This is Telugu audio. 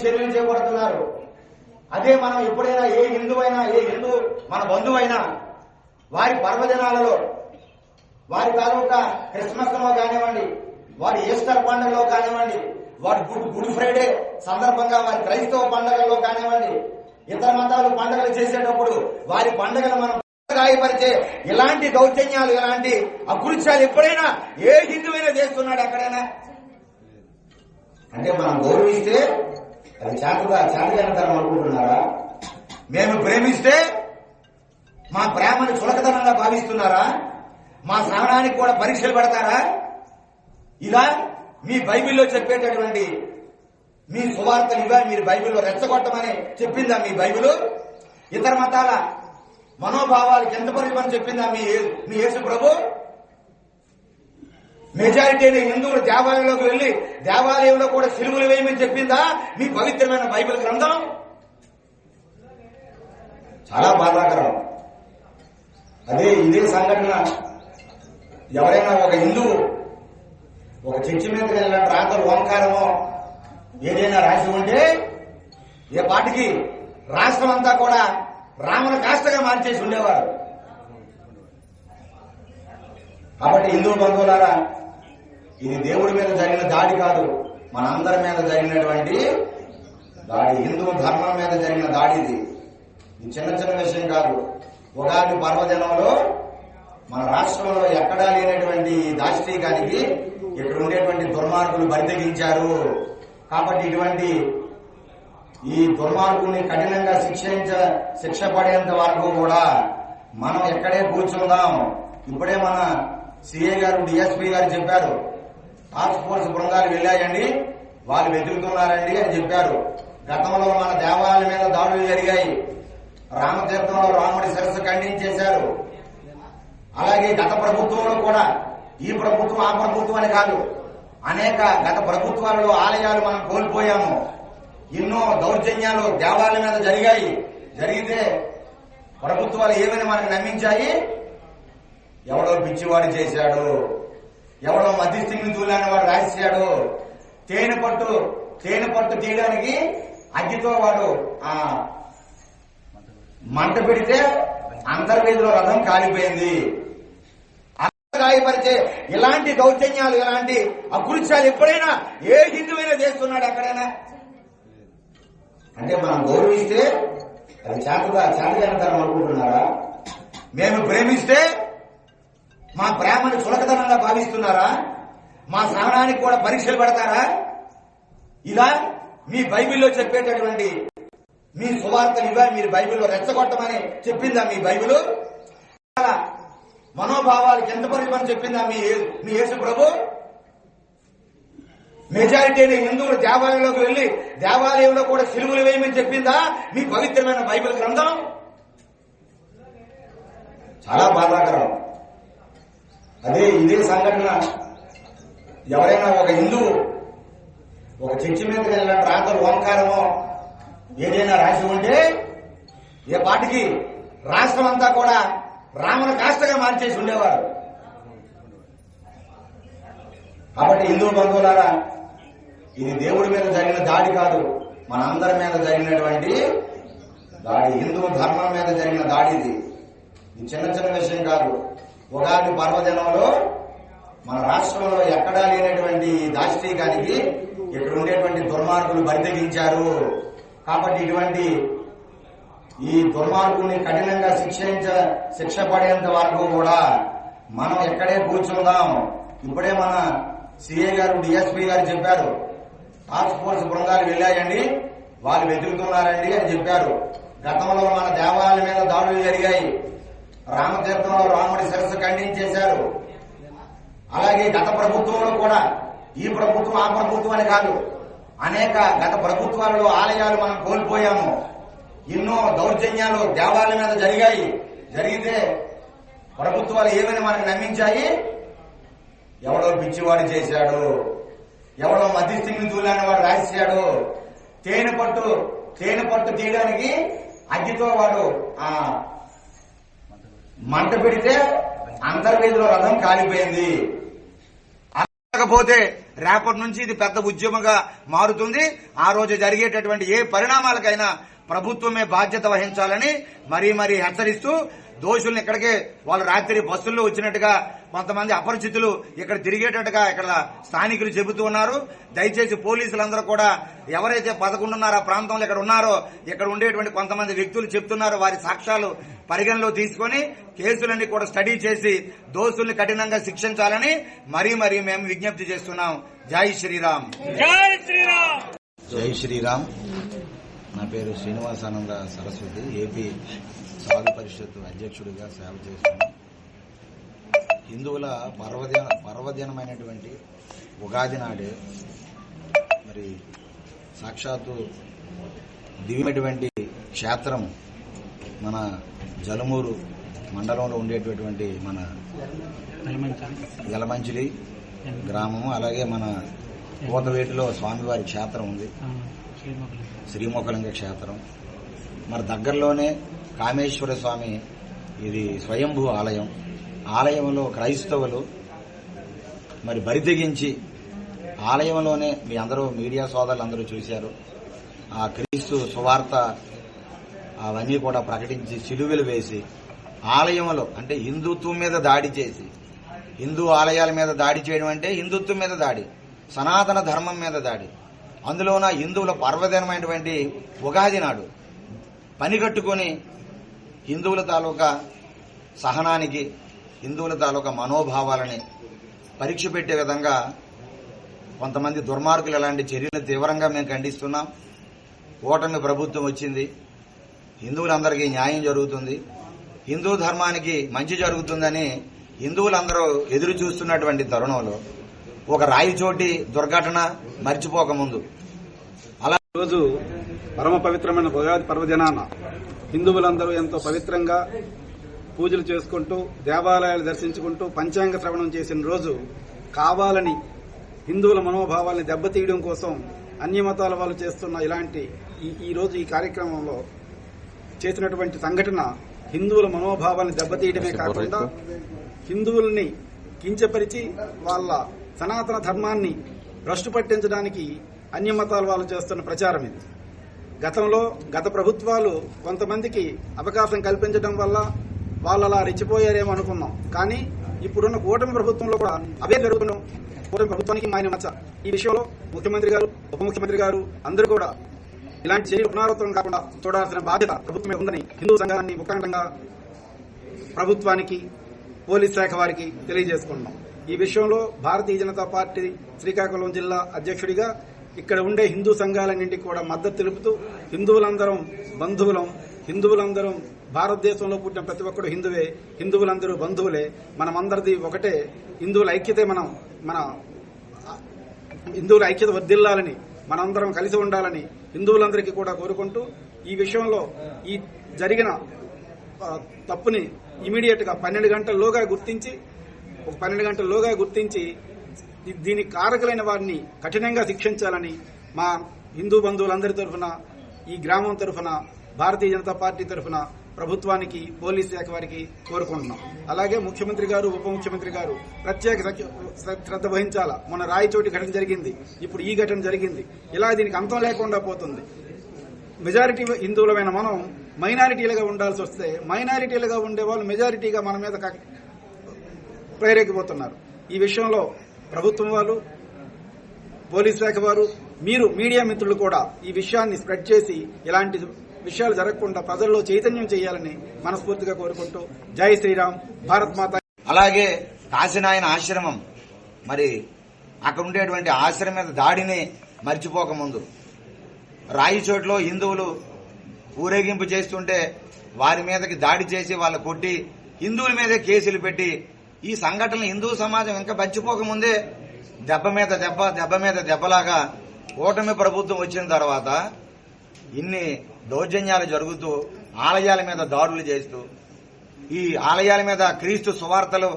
చర్యలు చేపడుతున్నారు. అదే మనం ఎప్పుడైనా ఏ హిందూ మన బంధువైనా వారి పర్వదినాలలో, వారి తాలూకా క్రిస్మస్ లో కానివ్వండి, వారి ఈస్టర్ పండుగలో కానివ్వండి, వారి గుడ్ ఫ్రైడే సందర్భంగా వారి క్రైస్తవ పండుగల్లో కానివ్వండి, ఇతర మతాలు పండుగలు చేసేటప్పుడు వారి పండుగలు మనం గాయపరిచే ఇలాంటి దౌర్జన్యాలు, ఇలాంటి అకృత్యాలు ఎప్పుడైనా ఏ హిందువైనా చేస్తున్నాడు ఎక్కడైనా? అంటే మనం గౌరవిస్తే అది చాటుగానితనం అనుకుంటున్నారా? మేము ప్రేమిస్తే మా ప్రేమను చులకతనంగా భావిస్తున్నారా? మా సహనానికి కూడా పరీక్షలు పెడతారా? ఇలా మీ బైబిల్లో చెప్పేటటువంటి మీ సువార్తలు ఇవా మీరు బైబిల్లో రెచ్చగొట్టమని చెప్పిందా మీ బైబిల్? ఇతర మతాల మనోభావాలు కిందపరిమని చెప్పిందా మీ యేసు ప్రభు? మెజారిటీ హిందువులు దేవాలయంలోకి వెళ్లి దేవాలయంలో కూడా సిలువలు వేయమని చెప్పిందా మీ పవిత్రమైన బైబిల్ గ్రంథం? చాలా బాధాకరం. ఇదే సంఘటన ఎవరైనా ఒక హిందువు ఒక చర్చి మీద వెళ్ళినట్టు రాతలు ఓంకారమో ఏదైనా రాసి ఉంటే ఏ పాటికి రాష్ట్రం అంతా కూడా రాముల కాస్తగా మార్చేసి ఉండేవారు. కాబట్టి హిందూ బంధువులారా, ఇది దేవుడి మీద జరిగిన దాడి కాదు, మనందరి మీద జరిగినటువంటి దాడి, హిందూ ధర్మం మీద జరిగిన దాడి. ఇది చిన్న విషయం కాదు. ఉగాది పర్వదినంలో మన రాష్ట్రంలో ఎక్కడా లేనటువంటి దాష్టీకానికి ఇక్కడ ఉండేటువంటి దుర్మార్గులు బరితెగించారు. కాబట్టి ఇటువంటి ఈ దుర్మార్గుల్ని కఠినంగా శిక్ష పడేంత వరకు కూడా మనం ఎక్కడే కూర్చుందాం. ఇప్పుడే మన సిఐ గారు, డిఎస్పీ గారు చెప్పారు, టాస్క్ ఫోర్స్ బృందాలు వెళ్ళాయండి, వాళ్ళు వెతుకుతున్నారండి అని చెప్పారు. గతంలో మన దేవాలయాల మీద దాడులు జరిగాయి. రామతీర్థంలో రాముడి శిరస్సు ఖండించేశారు. అలాగే గత ప్రభుత్వంలో కూడా, ఈ ప్రభుత్వం ఆ ప్రభుత్వం అని కాదు, అనేక గత ప్రభుత్వాలలో ఆలయాలు మనం కోల్పోయాము. ఎన్నో దౌర్జన్యాలు దేవాలయం మీద జరిగితే ప్రభుత్వాలు ఏమని మనకు నమ్మించాయి? ఎవడో పిచ్చివాడు చేశాడు, ఎవడో మధ్యస్థిని తూలాని వాడు రాశాడు, తేనె పట్టు తీయడానికి అగ్గితో వాడు మంట పెడితే అంతర్వేదిలో రథం కాలిపోయింది. గాయపరిచే ఇలాంటి దౌర్జన్యాలు, ఇలాంటి అకృత్యాలు ఎప్పుడైనా ఏ హిందువైనా చేస్తున్నాడు ఎక్కడైనా? అంటే మనం గౌరవిస్తే అది చాటుగానితనం అనుకుంటున్నారా? మేము ప్రేమిస్తే మా ప్రేమను చులకతనంగా భావిస్తున్నారా? మా సహనానికి కూడా పరీక్షలు పెడతారా? ఇలా మీ బైబిల్లో చెప్పేటటువంటి మీ సువార్తలు ఇవా మీరు బైబిల్లో రెచ్చగొట్టమని చెప్పిందా మీ బైబిల్? మనోభావాలు కిందపరిమని చెప్పిందా మీ యేసు ప్రభు? మెజారిటీ హిందువులు దేవాలయంలోకి వెళ్లి దేవాలయంలో కూడా సిలువలు వేయమని చెప్పిందా మీ పవిత్రమైన బైబిల్ గ్రంథం? చాలా బాధాకరం. ఇదే సంఘటన ఎవరైనా ఒక హిందువు ఒక చర్చి మీద వెళ్ళినట్టు రాతలు ఓంకారమో ఏదైనా రాసి ఉంటే ఏ పాటికి రాష్ట్రం అంతా కూడా రాముల కాస్తగా మార్చేసి ఉండేవారు. కాబట్టి హిందూ బంధువులారా, ఇది దేవుడి మీద జరిగిన దాడి కాదు, మనందరి మీద జరిగినటువంటి దాడి, హిందూ ధర్మం మీద జరిగిన దాడి. ఇది చిన్న విషయం కాదు. ఉగాది పర్వదినంలో మన రాష్ట్రంలో ఎక్కడా లేనటువంటి దాష్టీకానికి ఇక్కడ ఉండేటువంటి దుర్మార్గులు బరితెగించారు. కాబట్టి ఇటువంటి ఈ దుర్మార్గుల్ని కఠినంగా శిక్ష పడేంత వరకు కూడా మనం ఎక్కడే కూర్చుందాం. ఇప్పుడే మన సిఐ గారు, డిఎస్పీ గారు చెప్పారు, టాస్క్ ఫోర్స్ బృందాలు వెళ్ళాయండి, వాళ్ళు వెతుకుతున్నారండి అని చెప్పారు. గతంలో మన దేవాలయాల మీద దాడులు జరిగాయి. రామతీర్థంలో రాముడి శిరస్సు ఖండించేశారు. అలాగే గత ప్రభుత్వంలో కూడా, ఈ ప్రభుత్వం ఆ ప్రభుత్వం అని కాదు, అనేక గత ప్రభుత్వాలలో ఆలయాలు మనం కోల్పోయాము. ఎన్నో దౌర్జన్యాలు దేవాలయం మీద జరిగితే ప్రభుత్వాలు ఏమని మనకు నమ్మించాయి? ఎవడో పిచ్చివాడు చేశాడు, ఎవడో మధ్యస్థిని తూలాని వాడు రాశాడు, తేనె పట్టు తీయడానికి అగ్గితో వాడు మంట పెడితే అంతర్వేదిలో రథం కాలిపోయింది. కాకపోతే రేపటి నుంచి ఇది పెద్ద ఉద్యమంగా మారుతుంది. ఆ రోజు జరిగేటటువంటి ఏ పరిణామాలకైనా ప్రభుత్వమే బాధ్యత వహించాలని మరీ హెచ్చరిస్తూ, దోషుల్ని ఇక్కడికే వాళ్ళు రాత్రి బస్సుల్లో వచ్చినట్టుగా కొంతమంది అపరిచితులు ఇక్కడ తిరిగేటట్టుగా ఇక్కడ స్థానికులు చెబుతూ ఉన్నారు. దయచేసి పోలీసులందరూ కూడా ఎవరైతే 11:30 ప్రాంతంలో ఇక్కడ ఉన్నారో, ఇక్కడ ఉండేటువంటి కొంతమంది వ్యక్తులు చెప్తున్నారో వారి సాక్ష్యాలు పరిగణలో తీసుకుని కేసులన్నీ కూడా స్టడీ చేసి దోషుల్ని కఠినంగా శిక్షించాలని మరీ మేము విజ్ఞప్తి చేస్తున్నాం. జై శ్రీరామ్. జై శ్రీరామ్. జై శ్రీరామ్. నా పేరు శ్రీనివాసానంద సరస్వతి, ఏపీ సాధు పరిషత్ అధ్యక్షుడిగా సేవ చేస్తున్నాను. హిందువుల పర్వదినమైనటువంటి ఉగాది నాడే మరి సాక్షాత్తు దివ్యమైనటువంటి క్షేత్రం మన జలమూరు మండలంలో ఉండేటటువంటి మన యలమంచిలి గ్రామము, అలాగే మన కోతవేటిలో స్వామివారి క్షేత్రం ఉంది, శ్రీమోకలింగ క్షేత్రం. మరి దగ్గరలోనే కామేశ్వర స్వామి ఇది స్వయంభూ ఆలయం. ఆలయంలో క్రైస్తవులు మరి బరితెగించి ఆలయంలోనే మీ అందరూ మీడియా సోదరులు అందరూ చూశారు. ఆ క్రీస్తు సువార్త అవన్నీ కూడా ప్రకటించి సిలువలు వేసి ఆలయంలో అంటే హిందుత్వం మీద దాడి చేసి, హిందూ ఆలయాల మీద దాడి చేయడం అంటే హిందుత్వం మీద దాడి, సనాతన ధర్మం మీద దాడి. అందులోన హిందువుల పర్వదినమైనటువంటి ఉగాది నాడు పని కట్టుకుని హిందువుల తాలూకా సహనానికి, హిందువుల తాలూకా మనోభావాలని పరీక్ష పెట్టే విధంగా కొంతమంది దుర్మార్గులు ఇలాంటి చర్యలు తీవ్రంగా మేము ఖండిస్తున్నాం. ఓటమి ప్రభుత్వం వచ్చింది, హిందువులందరికీ న్యాయం జరుగుతుంది, హిందూ ధర్మానికి మంచి జరుగుతుందని హిందువులందరూ ఎదురు చూస్తున్నటువంటి తరుణంలో ఒక రాయిచోటి దుర్ఘటన మర్చిపోకముందు అలా రోజు పరమ పవిత్రమైన ఉగాది పర్వదినాన హిందువులందరూ ఎంతో పవిత్రంగా పూజలు చేసుకుంటూ దేవాలయాలు దర్శించుకుంటూ పంచాంగ శ్రవణం చేసిన రోజు కావాలని హిందువుల మనోభావాల్ని దెబ్బతీయడం కోసం అన్య మతాల వాళ్ళు చేస్తున్న ఇలాంటి ఈ రోజు ఈ కార్యక్రమంలో చేసినటువంటి సంఘటన హిందువుల మనోభావాల్ని దెబ్బతీయడమే కాకుండా హిందువుల్ని కించపరిచి వాళ్ళ సనాతన ధర్మాన్ని భ్రష్టు పట్టించడానికి అన్య మతాల వాళ్ళు చేస్తున్న ప్రచారం ఇది. గతంలో గత ప్రభుత్వాలు కొంతమందికి అవకాశం కల్పించడం వల్ల వాళ్ళు అలా రెచ్చిపోయారేమో అనుకున్నాం. కానీ ఇప్పుడున్న కూటమి ప్రభుత్వంలో కూడా అవే జరుగుతున్నాం. కూటమి ప్రభుత్వానికి ఆయన మచ్చ. ఈ విషయంలో ముఖ్యమంత్రి గారు, ఉప ముఖ్యమంత్రి గారు అందరూ కూడా ఇలాంటి చర్యలు పునరావృతం కాకుండా చూడాల్సిన బాధ్యత ప్రభుత్వమే ఉందని హిందూ సంఘాన్ని ముఖ్యంగా ప్రభుత్వానికి, పోలీస్ శాఖ వారికి తెలియజేసుకుంటున్నాం. ఈ విషయంలో భారతీయ జనతా పార్టీ శ్రీకాకుళం జిల్లా అధ్యక్షుడిగా ఇక్కడ ఉండే హిందూ సంఘాలన్నింటికి కూడా మద్దతు తెలుపుతూ హిందువులందరం బంధువులం, హిందువులందరం భారతదేశంలో పుట్టిన ప్రతి ఒక్కరు హిందువే, హిందువులందరూ బంధువులే, మనమందరిది ఒకటే, హిందువుల ఐక్యతే మన హిందువుల ఐక్యత వర్ధిల్లాలని, మనందరం కలిసి ఉండాలని హిందువులందరికీ కూడా కోరుకుంటూ ఈ విషయంలో ఈ జరిగిన తప్పుని ఇమీడియట్ గా 12 గంటల్లోగా గుర్తించి దీనికి కారకులైన వారిని కఠినంగా శిక్షించాలని మా హిందూ బంధువులందరి తరఫున, ఈ గ్రామం తరఫున, భారతీయ జనతా పార్టీ తరఫున ప్రభుత్వానికి, పోలీస్ శాఖ వారికి కోరుకుంటున్నాం. అలాగే ముఖ్యమంత్రి గారు, ఉప ముఖ్యమంత్రి గారు ప్రత్యేక శ్రద్ధ వహించాలా. మొన్న రాయచోటి ఘటన జరిగింది, ఇప్పుడు ఈ ఘటన జరిగింది. ఇలా దీనికి అంతం లేకుండా పోతుంది. మెజారిటీ హిందువులమైన మనం మైనారిటీలుగా ఉండాల్సి వస్తే మైనారిటీలుగా ఉండే వాళ్ళు మెజారిటీగా మన మీద ప్రేరేకిపోతున్నారు. ఈ విషయంలో ప్రభుత్వం వాళ్ళు, పోలీస్ శాఖ వారు, మీరు మీడియా మిత్రులు కూడా ఈ విషయాన్ని స్ప్రెడ్ చేసి ఇలాంటి విషయాలు జరగకుండా ప్రజల్లో చైతన్యం చేయాలని మనస్ఫూర్తిగా కోరుకుంటూ జై శ్రీరామ్, భారత్ మాత. అలాగే కాశీనాయన ఆశ్రమం, మరి అక్కడ ఉండేటువంటి ఆశ్రమం మీద దాడిని మర్చిపోకముందు రాయిచోట్లో హిందువులు ఊరేగింపు చేస్తుంటే వారి మీదకి దాడి చేసి వాళ్ళ కొట్టి హిందువుల మీదే కేసులు పెట్టి ఈ సంఘటనలు హిందూ సమాజం ఇంకా మర్చిపోకముందే దెబ్బ మీద దెబ్బలాగా కూటమి ప్రభుత్వం వచ్చిన తర్వాత ఇన్ని దౌర్జన్యాలు జరుగుతూ ఆలయాల మీద దాడులు చేస్తూ ఈ ఆలయాల మీద క్రీస్తు సువార్తలు